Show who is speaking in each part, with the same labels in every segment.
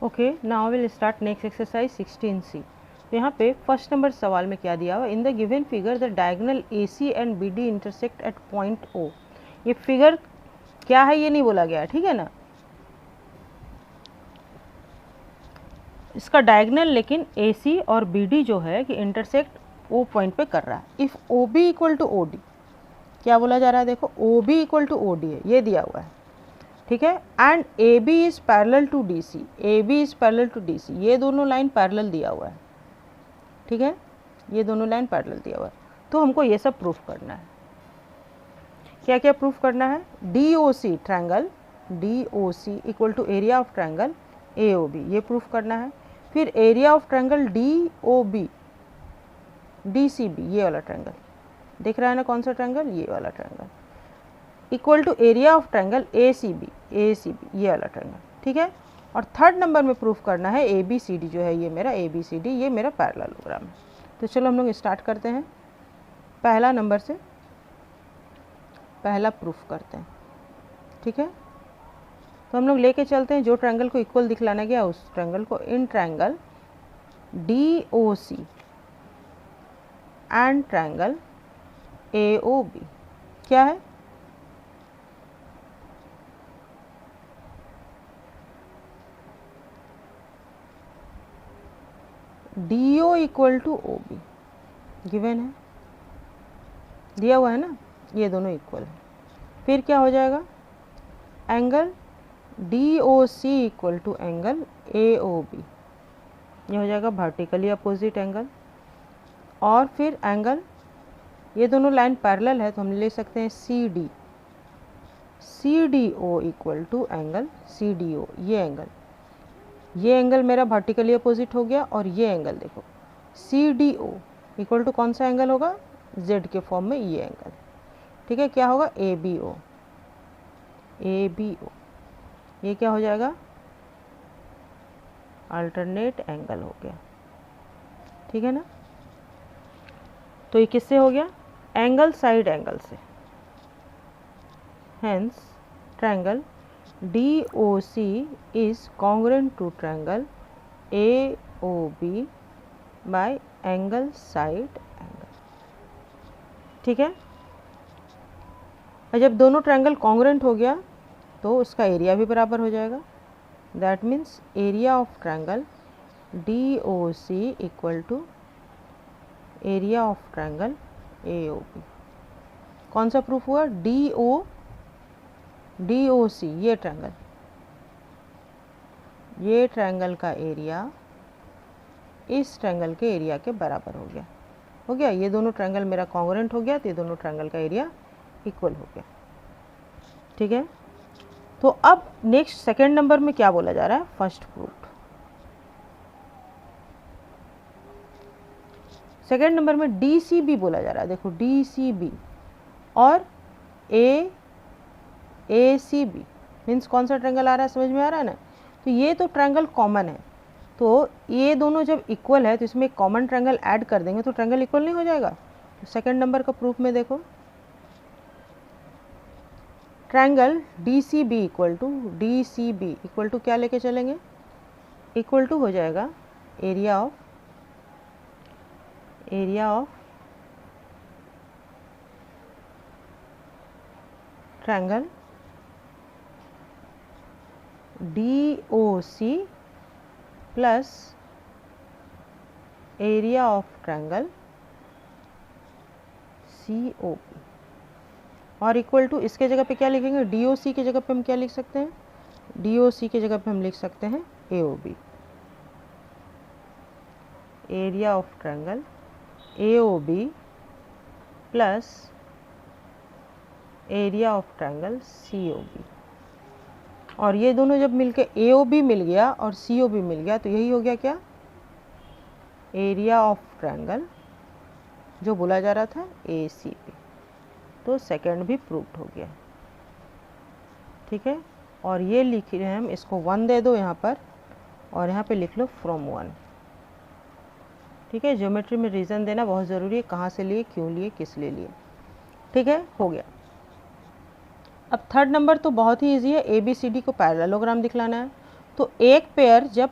Speaker 1: Okay, now will start next exercise 16C। तो यहाँ पे फर्स्ट नंबर सवाल में क्या दिया हुआ, in the given figure the diagonal AC and BD intersect at point O। ये फिगर क्या है ये नहीं बोला गया, ठीक है ना, इसका डायगोनल लेकिन AC और BD जो है कि इंटरसेक्ट O पॉइंट पे कर रहा है। If OB equal to OD, क्या बोला जा रहा है, देखो OB इक्वल टू OD है, ये दिया हुआ है, ठीक है। And AB is parallel to DC, AB is parallel to DC, ये दोनों लाइन पैरेलल दिया हुआ है, ठीक है, ये दोनों लाइन पैरेलल दिया हुआ है। तो हमको ये सब प्रूफ करना है। क्या क्या प्रूफ करना है, DOC triangle DOC equal to area of triangle AOB, ये प्रूफ करना है। फिर area of triangle DOB DCB, ये वाला ट्रायंगल दिख रहा है ना, कौन सा ट्रायंगल, ये वाला triangle, equal to area of triangle ACB ये वाला ट्रायंगल, ठीक है। और थर्ड नंबर में प्रूफ करना है ABCD जो है, ये मेरा ABCD, ये मेरा पैरेललोग्राम है। तो चलो हम लोग स्टार्ट करते हैं, पहला नंबर से पहला प्रूफ करते हैं, ठीक है। तो हम लोग लेके चलते हैं जो ट्रायंगल को इक्वल दिखलाना गया उस ट्रायंगल को, in triangle DOC and triangle AOB क्या है, DO equal to OB given है, दिया हुआ है ना, ये दोनों इक्वल है। फिर क्या हो जाएगा, angle DOC equal to angle AOB, ये हो जाएगा वर्टिकली अपोजिट एंगल। और फिर एंगल, ये दोनों लाइन पैरेलल है तो हम ले सकते हैं CDO equal to angle CDO, ये एंगल मेरा वर्टिकली अपोजिट हो गया। और ये एंगल देखो CDO इक्वल टू कौन सा एंगल होगा, Z के फॉर्म में ये एंगल, ठीक है। क्या होगा, ABO, ये क्या हो जाएगा, अल्टरनेट एंगल हो गया, ठीक है ना। तो ये किससे हो गया, एंगल साइड एंगल से, hence triangle DOC is congruent to triangle AOB by angle side angle, ठीक है। और जब दोनों ट्रायंगल कॉन्ग्रुएंट हो गया तो उसका एरिया भी बराबर हो जाएगा। That means area of triangle DOC equal to area of triangle AOB। कौन सा प्रूफ हुआ, DOC, ये ट्रायंगल का एरिया इस ट्रायंगल के एरिया के बराबर हो गया। ये दोनों ट्रायंगल मेरा कॉन्ग्रुएंट हो गया तो ये दोनों ट्रायंगल का एरिया इक्वल हो गया, ठीक है। तो अब नेक्स्ट सेकेंड नंबर में क्या बोला जा रहा है, फर्स्ट प्रूफ। सेकेंड नंबर में DCB बोला जा रहा है, देखो DCB और ACB मीन्स कौन सा ट्रायंगल आ रहा है, समझ में आ रहा है ना। तो ये तो ट्रायंगल कॉमन है, तो ये दोनों जब इक्वल है तो इसमें कॉमन ट्रायंगल ऐड कर देंगे तो ट्रायंगल इक्वल नहीं हो जाएगा। तो सेकेंड नंबर का प्रूफ में देखो, ट्रायंगल DCB इक्वल टू क्या लेके चलेंगे, इक्वल टू हो जाएगा area of triangle DOC plus area of triangle COP, और इक्वल टू इसके जगह पे क्या लिखेंगे, DOC की जगह पे हम क्या लिख सकते हैं, DOC की जगह पे हम लिख सकते हैं AOB, area of triangle AOB plus area of triangle COB। और ये दोनों जब मिलके AOB मिल गया और COB मिल गया तो यही हो गया क्या, एरिया ऑफ ट्रायंगल जो बोला जा रहा था ACB। तो सेकंड भी प्रूव्ड हो गया, ठीक है। और ये लिख रहे हैं हम, इसको 1 दे दो यहाँ पर और यहाँ पे लिख लो फ्रॉम 1, ठीक है। ज्योमेट्री में रीज़न देना बहुत ज़रूरी है, कहाँ से लिए, क्यों लिए, किस लिए लिए, ठीक है। हो गया। अब थर्ड नंबर तो बहुत ही ईजी है, ए बी सी डी को पैरेललोग्राम दिखलाना है। तो एक पेयर जब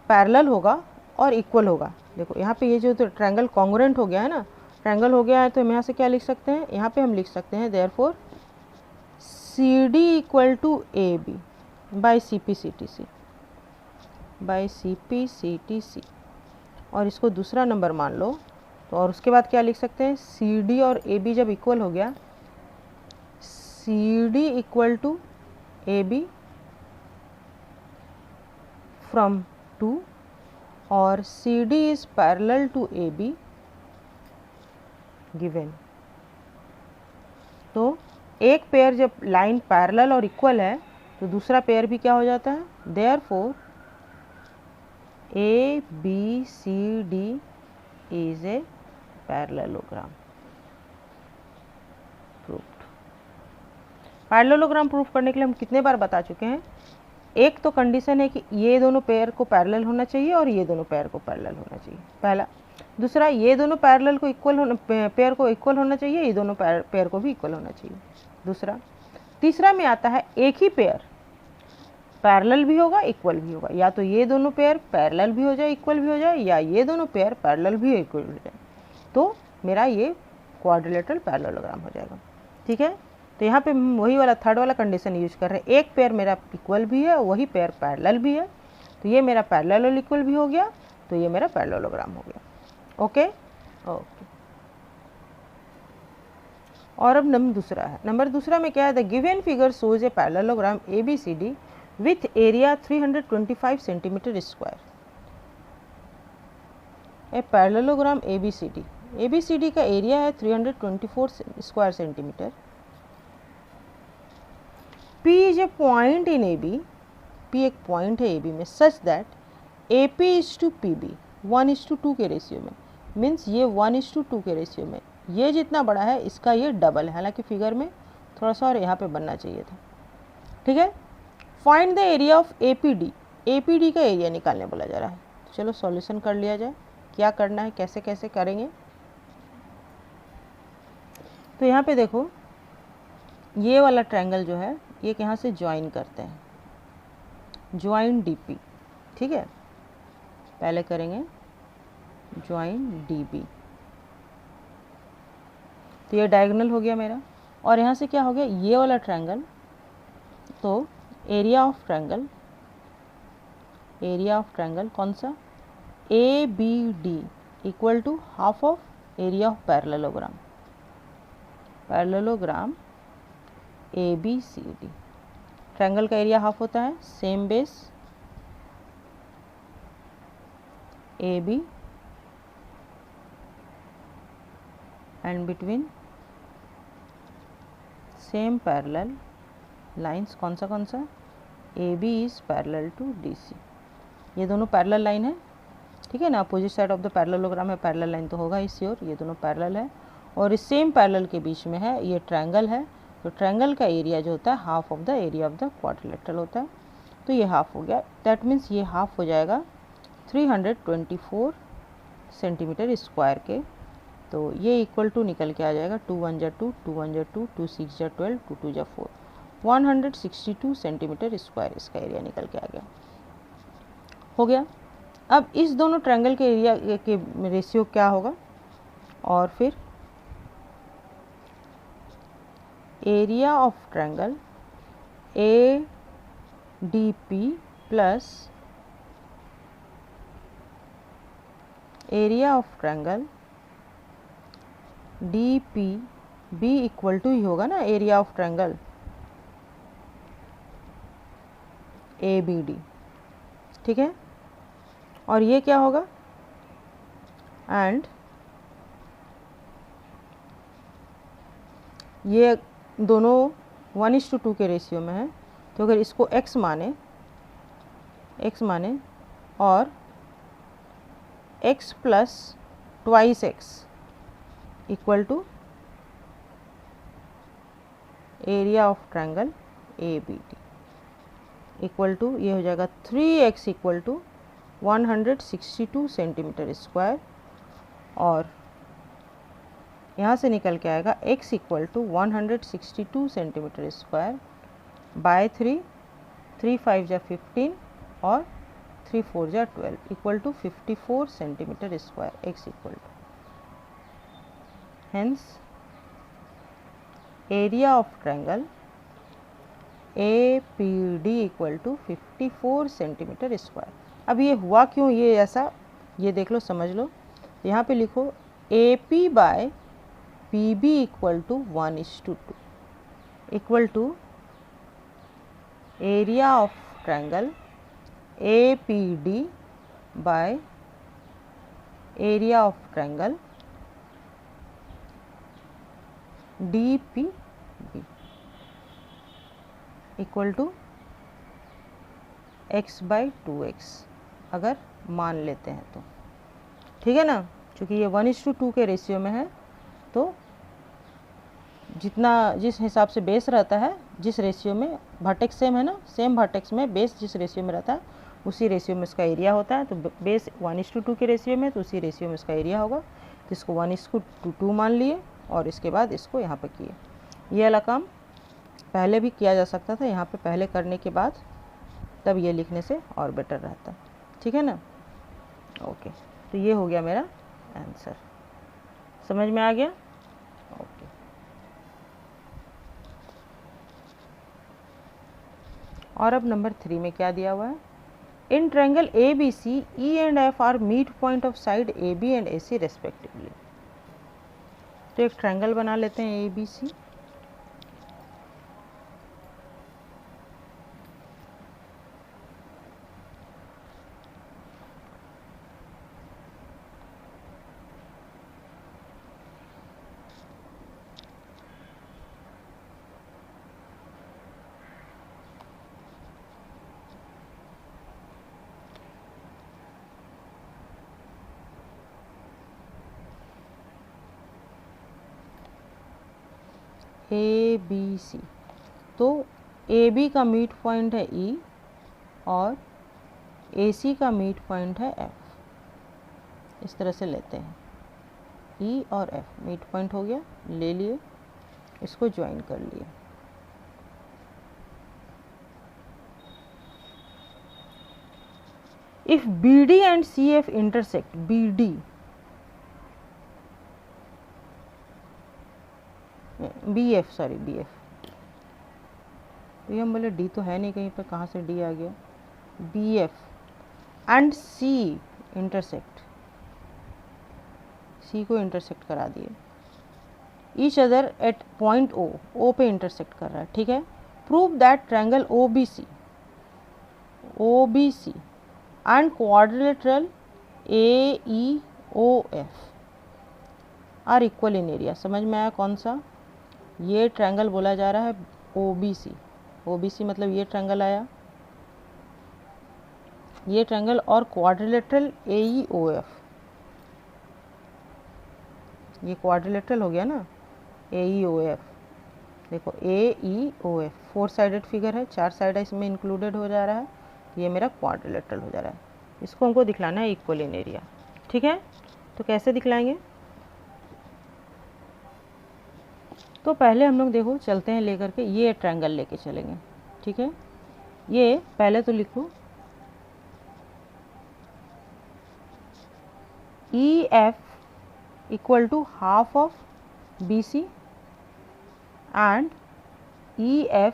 Speaker 1: पैरेलल होगा और इक्वल होगा, देखो यहाँ पे ये जो तो ट्रायंगल कॉन्ग्रुएंट हो गया है ना, ट्रायंगल हो गया है, तो हम यहाँ से क्या लिख सकते हैं, यहाँ पे हम लिख सकते हैं therefore C D equal to A B by C P C T C, by C P C T C, और इसको दूसरा नंबर मान लो। तो और उसके बाद क्या लिख सकते हैं, सी डी और ए बी जब इक्वल हो गया, C D equal to A B from 2 और C D is parallel to A B given. तो एक पेयर जब लाइन पैरेलल और इक्वल है तो दूसरा पेयर भी क्या हो जाता है, therefore A B C D is a parallelogram proofed. Parallelogram proof करने के लिए हम कितने बार बता चुके हैं, एक तो कंडीशन है कि ये दोनों पेयर को पैरेलल होना चाहिए और ये दोनों पेयर को पैरेलल होना चाहिए, पहला। दूसरा, ये दोनों पैरेलल को इक्वल होना, पेयर को इक्वल होना चाहिए, ये दोनों पेयर को भी इक्वल होना चाहिए, दूसरा। तीसरा में आता है एक ही पेयर पैरेलल भी होगा इक्वल भी होगा, या तो ये दोनों पेयर पैरेलल भी हो जाए इक्वल भी हो जाए, या ये दोनों पेयर पैरेलल भी इक्वल हो जाए, तो मेरा ये क्वाड्रिलेटरल पैरेललोग्राम हो जाएगा। ठीक है, तो यहाँ पे हम वही वाला थर्ड वाला कंडीशन यूज कर रहे हैं, एक पेयर मेरा इक्वल भी है, वही पेयर पैरेलल भी है, तो ये मेरा पैरेलल और इक्वल भी हो गया, तो ये मेरा पैरेललोग्राम हो गया। Okay okay. और अब नंबर दूसरा है, नंबर दूसरा में क्या है, the given figure shows a parallelogram A B C D with area 325 centimetre square. A parallelogram A B C D का एरिया है 324 square centimetre. P is a point in A B, P एक point है A B में, such that A P is to P B 1:2 के ratio में, means ये 1:2 के ratio में, ये जितना बड़ा है इसका ये डबल है, हालांकि फिगर में थोड़ा सा और यहाँ पे बनना चाहिए था। ठीक है, find the area of A P D, A P D का एरिया निकालने बोला जा रहा है। तो चलो सॉल्यूशन कर लिया जाए, क्या करना है, कैसे कैसे करेंगे। तो यहाँ पे देखो, ये वाला ट्रायंगल जो है ये यहाँ से ज्वाइन करते हैं, ज्वाइन डी पी। ठीक है, पहले करेंगे ज्वाइन डी बी, तो ये डायगोनल हो गया मेरा, और यहाँ से क्या हो गया, ये वाला ट्रायंगल, तो area of triangle, area of triangle कौन सा, A B D equal to half of area of parallelogram, parallelogram A B C D. Triangle का एरिया हाफ होता है, same base A B and between same parallel lines, कौन सा, A B is parallel to D C. ये दोनों parallel line है, ठीक है ना, opposite side of the parallelogram है, पैरेलल लाइन तो होगा ही श्योर, ये दोनों पैरेलल है, और इस सेम पैरेलल के बीच में है ये ट्रायंगल है, तो ट्रायंगल का एरिया जो होता है half of the area of the quadrilateral होता है, तो ये हाफ हो गया, दैट मीन्स ये हाफ हो जाएगा 324 सेंटीमीटर स्क्वायर के। तो ये इक्वल टू निकल के आ जाएगा 2 1 जा 2, 2 1 जा 2, 2 6 जा 12, 2 2 जा 4, 162 सेंटीमीटर स्क्वायर इसका एरिया निकल के आ गया, हो गया। अब इस दोनों ट्रायंगल के एरिया के रेशियो क्या होगा, और फिर area of triangle A D P plus area of triangle D P B equal to ही होगा ना area of triangle A B D. ठीक है, और ये क्या होगा, एंड ये दोनों 1:2 के रेशियो में है, तो अगर इसको x माने और x plus twice x equal to area of triangle A B D equal to, ये हो जाएगा 3x equal to 162 centimetre square, और यहाँ से निकल के आएगा x equal to 162 centimetre square by 3, 3 5 जा 15 और 3 4 जा 12 equal to 54 centimetre square x equal to, hence area of triangle APD equal to 54 centimetre square. अब ये हुआ क्यों ये ऐसा, ये देख लो, समझ लो। यहाँ पे लिखो AP by PB equal to 1:2 equal to area of triangle APD by area of triangle DPB equal to x by 2x अगर मान लेते हैं तो, ठीक है ना। क्योंकि ये 1:2 के रेशियो में है, तो जितना जिस हिसाब से बेस रहता है, जिस रेशियो में वर्टेक्स सेम है ना, सेम वर्टेक्स में बेस जिस रेशियो में रहता है उसी रेशियो में इसका एरिया होता है। तो बेस 1:2 के रेशियो में, तो उसी रेशियो में इसका एरिया होगा। तो इसको 1:2 मान लिए और इसके बाद इसको यहाँ पे किए। ये वाला काम पहले भी किया जा सकता था, यहाँ पे पहले करने के बाद तब ये लिखने से और बेटर रहता, ठीक है ना। ओके, तो ये हो गया मेरा आंसर, समझ में आ गया। ओके, और अब नंबर 3 में क्या दिया हुआ है, in triangle ABC E and F are mid point of side AB and AC respectively. तो एक ट्रायंगल बना लेते हैं ABC। ABC, तो AB का मीट पॉइंट है E और AC का मीट पॉइंट है F। इस तरह से लेते हैं, E और F मीट पॉइंट हो गया, ले लिए, इसको ज्वाइन कर लिए। If BD and CF intersect, BF, तो ये हम बोले D तो है नहीं कहीं पर, कहाँ से D आ गया। BF and C intersect, C को इंटरसेक्ट करा दिए, each other at point O पे इंटरसेक्ट कर रहा है, ठीक है। Prove that triangle OBC and quadrilateral AEOF are equal in area. समझ में आया कौन सा, ये ट्रायंगल बोला जा रहा है OBC मतलब ये ट्रायंगल आया, ये ट्रायंगल, और क्वाड्रिलेटरल AEOF, ये क्वाड्रिलेटरल हो गया ना, AEOF। देखो AEOF 4 साइडेड फिगर है, 4 साइड इसमें इंक्लूडेड हो जा रहा है, ये मेरा क्वाड्रिलेटरल हो जा रहा है। इसको हमको दिखलाना है इक्वल इन एरिया, ठीक है। तो कैसे दिखलाएंगे, तो पहले हम लोग देखो चलते हैं लेकर के, ये ट्रायंगल लेके चलेंगे, ठीक है। ये पहले तो लिखो EF equal to half of BC and EF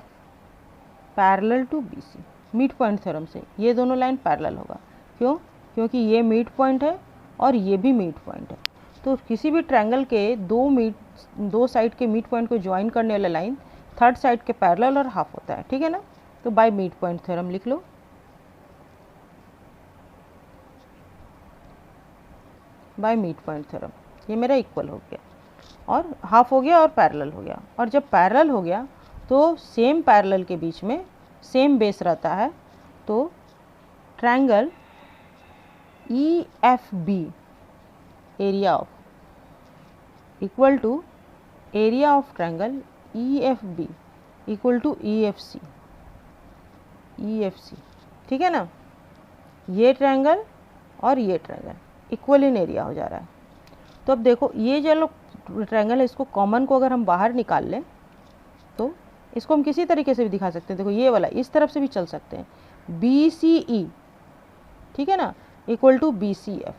Speaker 1: parallel to BC। Mid point theorem से ये दोनों लाइन पैरेलल होगा, क्यों, क्योंकि ये मिड पॉइंट है और ये भी मिड पॉइंट है। तो किसी भी ट्रायंगल के दो साइड के मिड पॉइंट को ज्वाइन करने वाला लाइन थर्ड साइड के पैरेलल और हाफ होता है, ठीक है ना। तो बाय मिड पॉइंट थ्योरम लिख लो, बाय मिड पॉइंट थ्योरम, ये मेरा इक्वल हो गया और हाफ हो गया और पैरेलल हो गया। और जब पैरेलल हो गया तो सेम पैरेलल के बीच में सेम बेस रहता है, तो triangle EFB area of equal to area of triangle EFB equal to EFC, ठीक है ना। ये ट्रायंगल और ये ट्रायंगल इक्वल इन एरिया हो जा रहा है। तो अब देखो ये जो ट्रायंगल है, इसको कॉमन को अगर हम बाहर निकाल लें तो इसको हम किसी तरीके से भी दिखा सकते हैं। देखो ये वाला इस तरफ से भी चल सकते हैं, BCE, ठीक है ना, इक्वल टू BCF।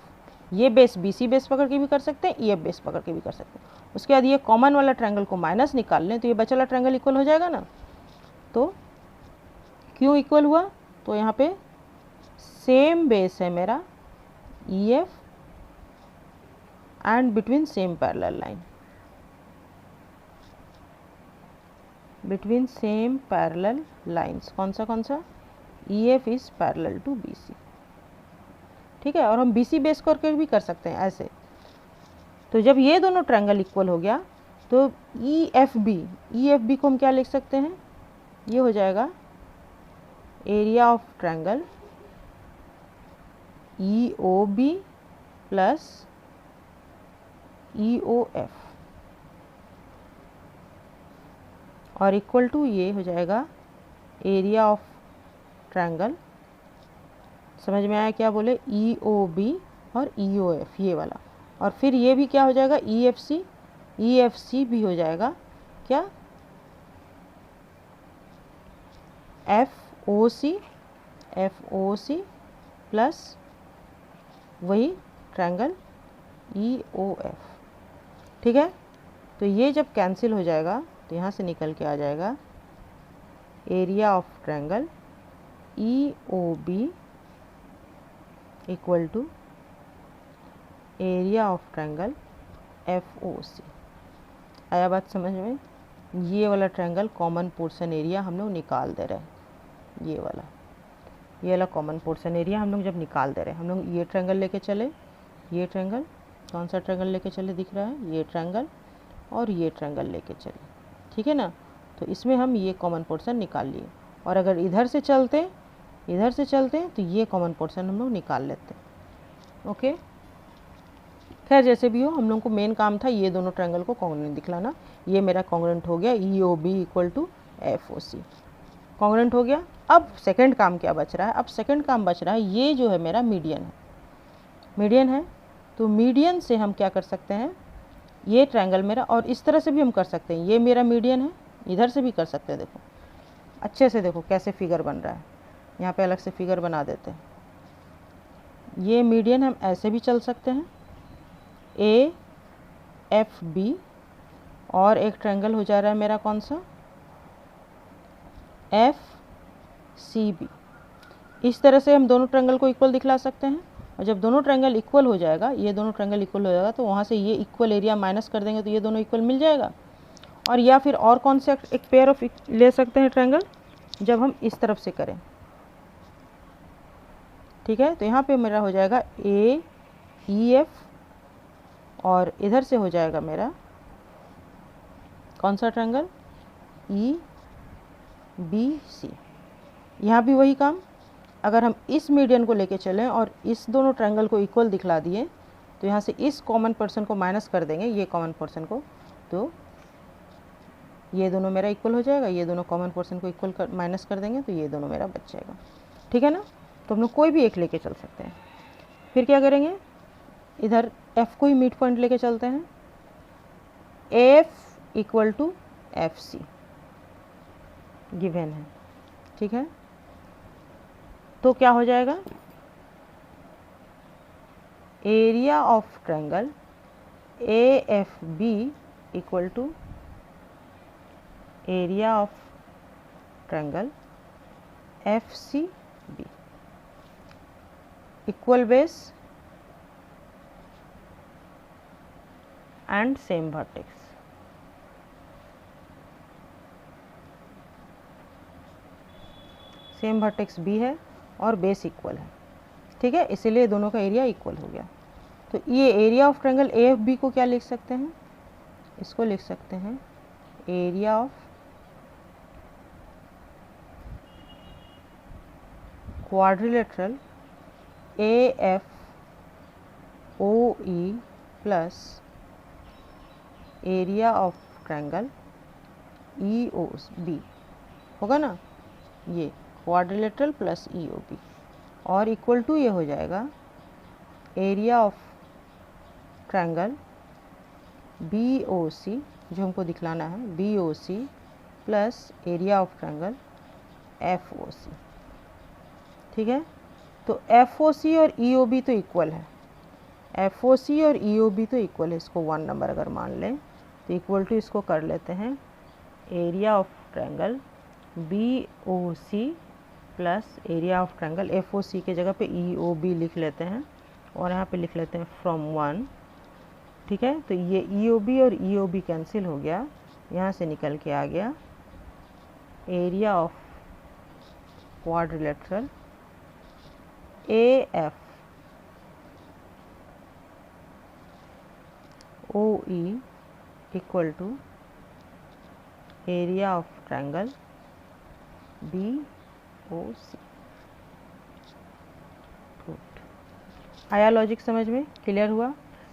Speaker 1: ये बेस BC बेस पकड़ के भी कर सकते हैं, EF बेस पकड़ के भी कर सकते हैं। उसके बाद ये कॉमन वाला ट्रायंगल को माइनस निकाल लें तो ये बचा वाला ट्रायंगल इक्वल हो जाएगा ना। तो क्यों इक्वल हुआ, तो यहाँ पे सेम बेस है मेरा EF and between same parallel line, between same parallel lines. कौन सा EF is parallel to BC, ठीक है। और हम BC बेस करके भी कर सकते हैं ऐसे। तो जब ये दोनों ट्रायंगल इक्वल हो गया तो EFB को हम क्या लिख सकते हैं, ये हो जाएगा area of triangle EOB plus EOF, और इक्वल टू ये हो जाएगा एरिया ऑफ ट्रायंगल, समझ में आया क्या बोले, EOB और EOF ये वाला। और फिर ये भी क्या हो जाएगा EFC भी हो जाएगा क्या, FOC प्लस वही ट्रायंगल EOF, ठीक है। तो ये जब कैंसिल हो जाएगा तो यहाँ से निकल के आ जाएगा area of triangle EOB equal to area of triangle FOC। आया बात समझ में। ये वाला ट्रायंगल कॉमन पोर्शन एरिया हम लोग निकाल दे रहे हैं, ये वाला कॉमन पोर्शन एरिया हम लोग जब निकाल दे रहे हैं, हम लोग ये ट्रायंगल लेके चले, ये ट्रायंगल कौन सा ट्रायंगल लेके चले दिख रहा है, ये ट्रायंगल, और ये ट्रायंगल लेके चले, ठीक है ना। तो इसमें हम ये कॉमन पोर्शन निकाल लिए, और अगर इधर से चलते तो ये कॉमन पोर्शन हम लोग निकाल लेते हैं। ओके, खैर जैसे भी हो, हम लोग को मेन काम था ये दोनों ट्रायंगल को कॉन्ग्रुएंट दिखलाना। ये मेरा कॉन्ग्रुएंट हो गया, EOB equal to FOC congruent हो गया। अब सेकंड काम क्या बच रहा है, अब सेकंड काम बच रहा है, ये जो है मेरा मीडियन है। तो मीडियन से हम क्या कर सकते हैं, ये ट्रायंगल मेरा, और इस तरह से भी हम कर सकते हैं, ये मेरा मीडियन है, इधर से भी कर सकते हैं। देखो अच्छे से देखो कैसे फिगर बन रहा है, यहाँ पे अलग से फिगर बना देते हैं। ये मीडियन हम ऐसे भी चल सकते हैं, AFB, और एक ट्रायंगल हो जा रहा है मेरा कौन सा, FCB। इस तरह से हम दोनों ट्रायंगल को इक्वल दिखला सकते हैं। और जब दोनों ट्रायंगल इक्वल हो जाएगा, ये दोनों ट्रायंगल इक्वल हो जाएगा, तो वहाँ से ये इक्वल एरिया माइनस कर देंगे तो ये दोनों इक्वल मिल जाएगा। और या फिर और कौन से एक पेयर ऑफ ले सकते हैं ट्रायंगल, जब हम इस तरफ से करें, ठीक है। तो यहाँ पे मेरा हो जाएगा AEF, और इधर से हो जाएगा मेरा कौन सा ट्रायंगल, EBC। यहाँ भी वही काम, अगर हम इस मीडियन को लेके चलें और इस दोनों ट्रायंगल को इक्वल दिखला दिए तो यहाँ से इस कॉमन पर्सन को माइनस कर देंगे, ये कॉमन पर्सन को, तो ये दोनों मेरा इक्वल हो जाएगा, ये दोनों कॉमन पर्सन को इक्वल माइनस कर देंगे तो ये दोनों मेरा बच जाएगा, ठीक है ना। तो हम लोग कोई भी एक लेके चल सकते हैं। फिर क्या करेंगे, इधर F को ही मिड पॉइंट लेके चलते हैं, F equal to FC given है, ठीक है। तो क्या हो जाएगा, area of triangle AFB equal to area of triangle FCB, equal base and same vertex. Same vertex B है और बेस इक्वल है, ठीक है, इसीलिए दोनों का एरिया इक्वल हो गया। तो ये एरिया ऑफ ट्रायंगल AFB को क्या लिख सकते हैं, इसको लिख सकते हैं area of quadrilateral AFOE plus area of triangle EOB होगा ना, ये क्वाड्रिलेटरल प्लस EOB, और इक्वल टू ये हो जाएगा एरिया ऑफ ट्रायंगल BOC जो हमको दिखलाना है, BOC plus area of triangle FOC। ठीक है, तो FOC और EOB तो इक्वल है, FOC और EOB तो इक्वल है, इसको 1 नंबर अगर मान लें तो इक्वल टू इसको कर लेते हैं area of triangle BOC plus area of triangle FOC के जगह पे EOB लिख लेते हैं और यहाँ पे लिख लेते हैं फ्रॉम 1। ठीक है, तो ये EOB और EOB कैंसिल हो गया, यहाँ से निकल के आ गया area of quadrilateral AF OE equal to area of triangle BOC। आया लॉजिक समझ में? क्लियर हुआ?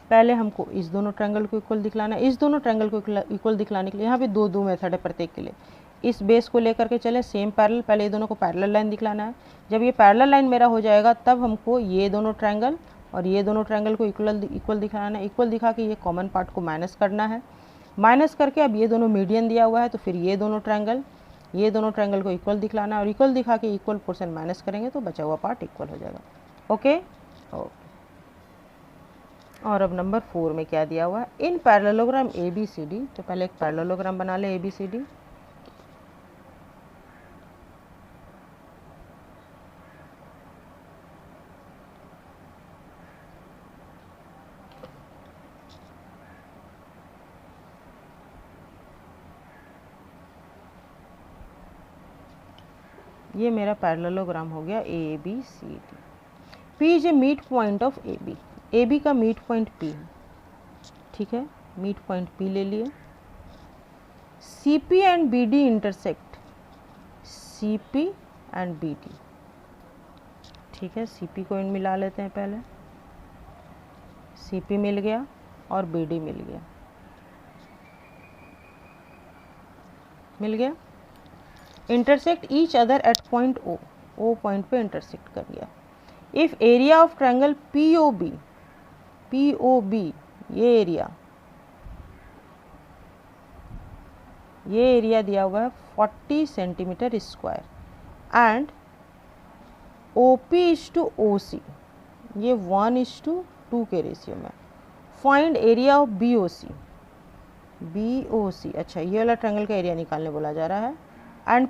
Speaker 1: पहले हमको इस दोनों ट्रायंगल को इक्वल दिखलाना है, इस दोनों ट्रायंगल को इक्वल दिखलाने के लिए यहाँ पे दो मेथड है प्रत्येक के लिए। इस बेस को लेकर के चले सेम पैरेलल, पहले ये दोनों को पैरेलल लाइन दिखलाना है। जब ये पैरेलल लाइन मेरा हो जाएगा तब हमको ये दोनों ट्रायंगल और ये दोनों ट्रायंगल को इक्वल दिखाना है। इक्वल दिखा के ये कॉमन पार्ट को माइनस करना है, माइनस करके अब ये दोनों मीडियन दिया हुआ है तो फिर ये दोनों ट्रायंगल को इक्वल दिखलाना है और इक्वल दिखा के इक्वल पोर्शन माइनस करेंगे तो बचा हुआ पार्ट इक्वल हो जाएगा। Okay okay. और अब नंबर 4 में क्या दिया हुआ है, इन पैरेललोग्राम ABCD। तो पहले एक पैरेललोग्राम बना ले ABCD। ये मेरा पैरेललोग्राम हो गया ABCD। P is a mid point of AB। AB का मीट पॉइंट P है। ठीक है, मीट पॉइंट P ले लिए। CP and BD intersect, CP and BD। ठीक है, CP को इन मिला लेते हैं पहले, CP मिल गया और BD मिल गया, intersect each other at point O point पे इंटरसेक्ट कर गया। If area of triangle POB ये एरिया दिया हुआ है 40 सेंटीमीटर स्क्वायर and OP is to OC ये 1:2 के रेशियो में। Find area of BOC। अच्छा, ये वाला ट्रायंगल का एरिया निकालने बोला जा रहा है। एंड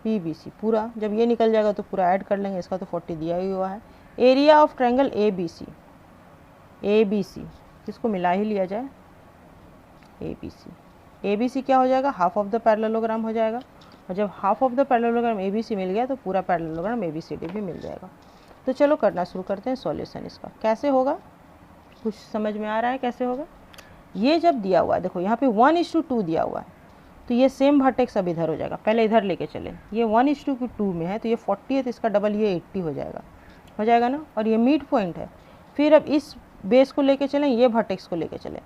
Speaker 1: PBC पूरा, जब ये निकल जाएगा तो पूरा ऐड कर लेंगे, इसका तो 40 दिया ही हुआ है। एरिया ऑफ ट्रायंगल ABC किसको मिला ही लिया जाए, ABC क्या हो जाएगा, हाफ ऑफ द पैरेललोग्राम हो जाएगा। और जब half of the parallelogram ABC मिल गया तो पूरा पैरेललोग्राम ABCD भी मिल जाएगा। तो चलो करना शुरू करते हैं सॉल्यूशन इसका। कैसे होगा, कुछ समझ में आ रहा है कैसे होगा? ये जब दिया हुआ है, देखो यहाँ पे 1:2 दिया हुआ है, तो ये सेम वर्टेक्स अब इधर हो जाएगा। पहले इधर लेके चले, ये 1:2 में है तो ये 40 है तो इसका डबल ये 80 हो जाएगा ना। और ये मिड पॉइंट है। फिर अब इस बेस को लेके चलें, ये वर्टेक्स को लेके चलें,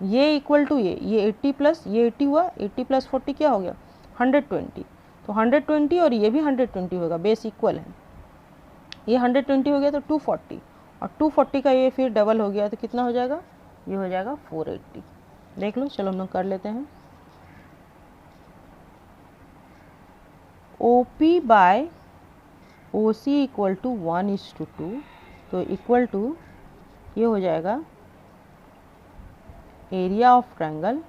Speaker 1: ये इक्वल टू ये 80 प्लस ये 80 हुआ, 80 प्लस 40 क्या हो गया 120। तो 120 और ये भी 120 होगा, बेस इक्वल है। ये 120 हो गया तो 240 और 240 का ये फिर डबल हो गया तो कितना हो जाएगा, ये हो जाएगा 480। देख लो, चलो हम लोग कर लेते हैं। OP by OC equal to 1:2, तो इक्वल टू ये हो जाएगा area of triangle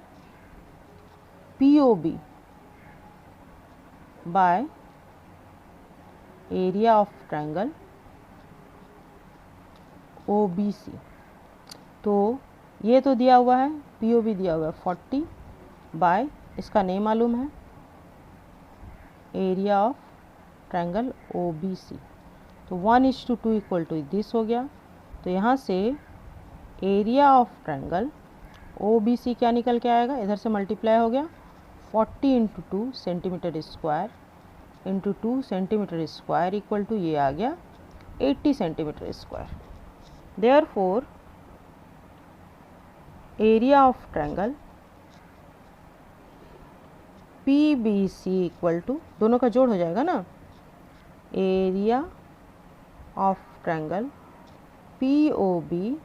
Speaker 1: POB by area of triangle OBC। तो ये तो दिया हुआ है, POB दिया हुआ है 40 बाय, इसका नहीं मालूम है, एरिया ऑफ ट्रायंगल OBC। तो 1:2 इक्वल टू दिस हो गया। तो यहाँ से एरिया ऑफ ट्रायंगल OBC क्या निकल के आएगा, इधर से मल्टीप्लाई हो गया 40 × 2 centimetre square into 2 centimetre square equal to ये आ गया 80 centimetre square. Therefore area of triangle PBC equal to, दोनों का जोड़ हो जाएगा ना, area of triangle POB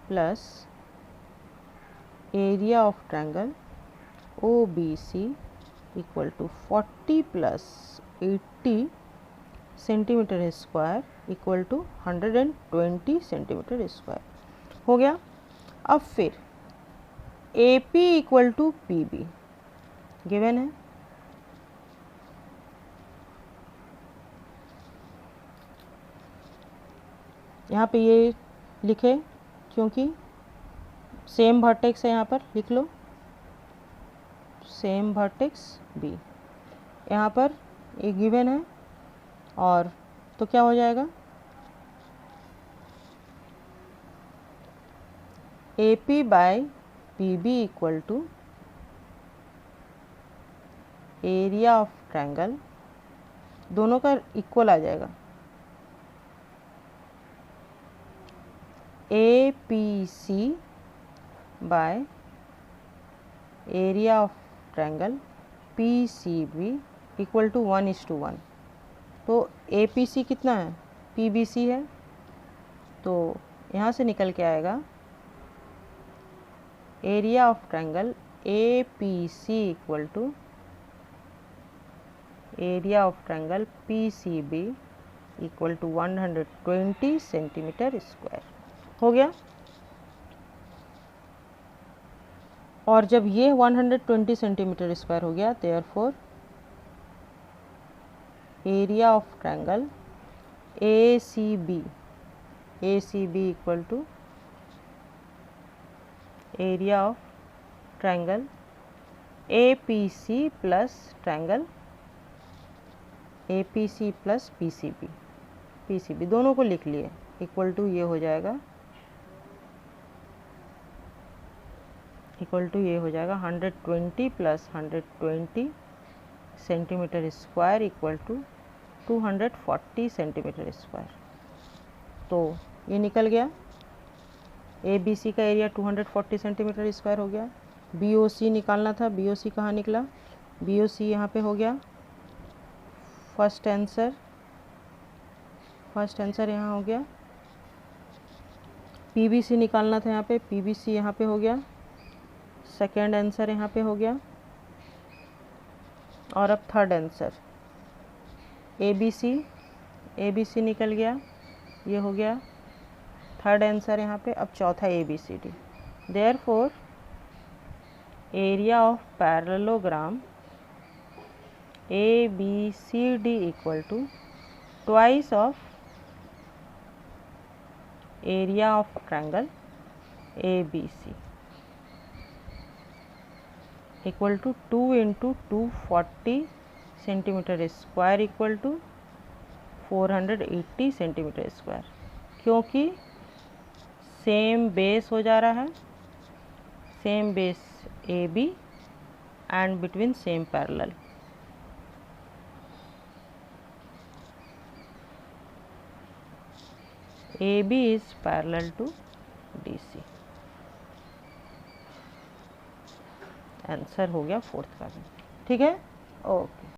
Speaker 1: plus area of triangle OBC equal to 40 plus 80 centimetre square equal to 120 centimetre square हो गया। अब फिर AP equal to PB given है, यहाँ पे ये लिखे क्योंकि सेम वर्टेक्स है, यहाँ पर लिख लो सेम वर्टेक्स B, यहाँ पर ये गिवन है और तो क्या हो जाएगा AP by PB equal to area of triangle, दोनों का इक्वल आ जाएगा APC by area of triangle PCB equal to 1:1। तो APC कितना है, PBC है, तो यहाँ से निकल के आएगा area of triangle APC equal to area of triangle PCB equal to 120 centimetre square हो गया। और जब ये 120 सेंटीमीटर स्क्वायर हो गया, therefore area of triangle ACB equal to area of triangle APC plus triangle APC plus PCB दोनों को लिख लिए इक्वल टू ये हो जाएगा 120 plus 120 centimetre square equal to 240 centimetre square. तो ये निकल गया ABC का एरिया 240 सेंटीमीटर स्क्वायर हो गया। BOC निकालना था, BOC कहाँ निकला, BOC यहाँ पे हो गया फर्स्ट आंसर यहाँ हो गया। PBC निकालना था यहाँ पे, PBC यहाँ पे हो गया सेकेंड आंसर यहाँ पे हो गया। और अब थर्ड आंसर ABC निकल गया, ये हो गया थर्ड आंसर यहाँ पे। अब चौथा ABCD, therefore area of parallelogram ABCD equal to twice of area of triangle ABC equal to 2 into 240 centimetre square equal to 480 centimetre square, क्योंकि सेम बेस हो जा रहा है, same base AB and between same parallel. AB is parallel to DC। Answer हो गया fourth का भी, ठीक है, ओके।